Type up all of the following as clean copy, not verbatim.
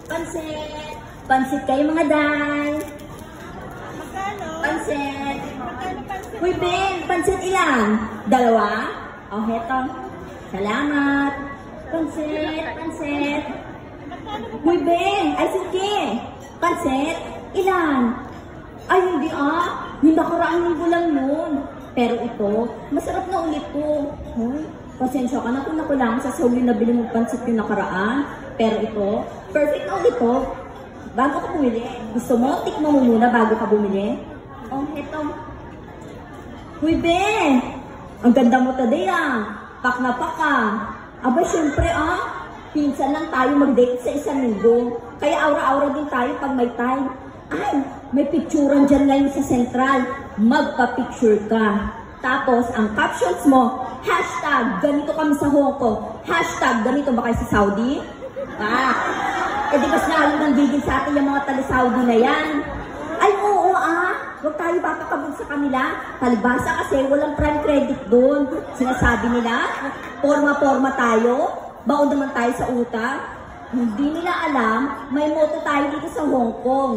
Pansit. Pansit kayo mga day. Magkano? Pansit. Magkano pansit? Uy, Ben, pansit ilan? Dalawa? Oh, heto. Salamat. Pansit, pansit. Uy, Ben, ay sige. Pansit, ilan? Ay, hindi yung nakaraang linggo lang yun. Pero ito, masarap na ulit to. Hoy, pasensya ka na kung nakulangan sa sahuli na bili mong pansit yung nakaraan. Pero ito, perfect na ulit to. Bago ka bumili, gusto mo, tikman mo muna bago ka bumili? Oh, heto. Uy, Ben! Ang ganda mo today Pak na pak Aba, syempre pinsan lang tayo mag-date sa isang linggo. Kaya aura-aura din tayo pag may time. Ay, may picturean dyan ngayon sa Central. Magpa-picture ka. Tapos, ang captions mo, hashtag, ganito kami sa Hong Kong. Hashtag, ganito ba kayo sa Saudi? Di mas lalo nang bigil sa atin yung mga taga-Saudi na yan. Ay, oo huwag tayo papakabog sa kanila. Palibasa kasi walang prime credit doon. Sinasabi nila, forma-forma tayo, baon naman tayo sa utang. Hindi nila alam, may motto tayo dito sa Hong Kong.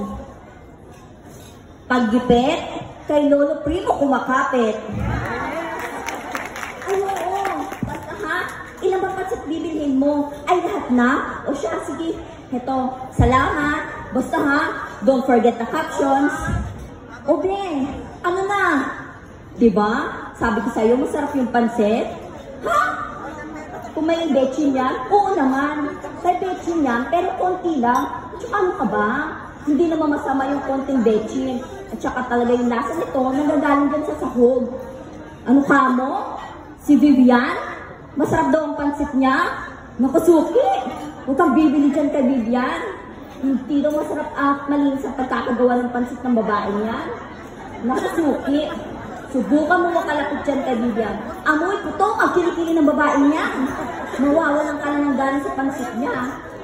Paggipit, kay Lolo Primo kumakapit. Ay, oo. Basta ilang bang pansit bibilhin mo? Ay, lahat na? O siya, sige. Heto, salamat. Basta don't forget the captions. O Ben, ano na? Diba? Sabi ko sa'yo, masarap yung pansit. Kung may betchin yan, oo naman. May betchin yan, pero konti lang. At saka ano ka ba? Hindi naman masama yung konting betchin. At saka talaga yung lasa nito, nagagaling dyan sa sahog. Ano ka mo? Si Vivian? Masarap daw ang pansit niya? Nakasuki! Huwag kang bibili dyan kay Vivian. Hindi daw masarap at malinis ang pagkakagawa ng pansit ng babae niyan. Nakasuki! Subukan mo makalapit dyan kay Vivian. Amoy putok ang kilikili ng babae niya. Mawawalan ka na ng gana sa pansit niya.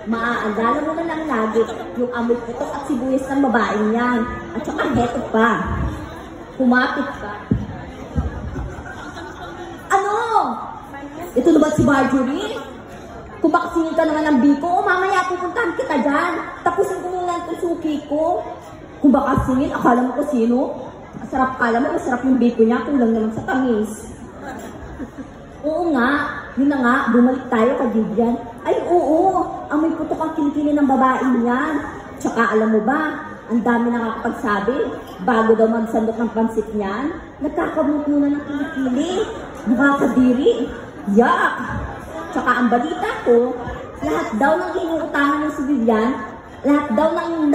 Maaagala mo na lang lagi yung amoy putok at sibuyas ng babae niyan. At saka heto pa. Kumapit ka. Ano? Ito na ba si Marjorie? Kung makasingin ka naman ng biko, mamaya pupuntahan kita dyan. Tapusin ko muna ang suki ko. Kung baka singin, akala mo ko sino? Masarap, akala mo masarap yung biko niya, kulang naman sa tamis. Oo nga, yun na nga, bumalik tayo kay Vivian. Ay oo, amoy putok ang kilikili ng babae niyan. Tsaka alam mo ba, ang dami nakakapagsabi, bago daw magsandok ng pansit niyan, nagkakamot muna ng kilikili. Nakakadiri. Yak! Tsaka ang balita ko, lahat daw ng inuutangan ng si Vivian, lahat daw ng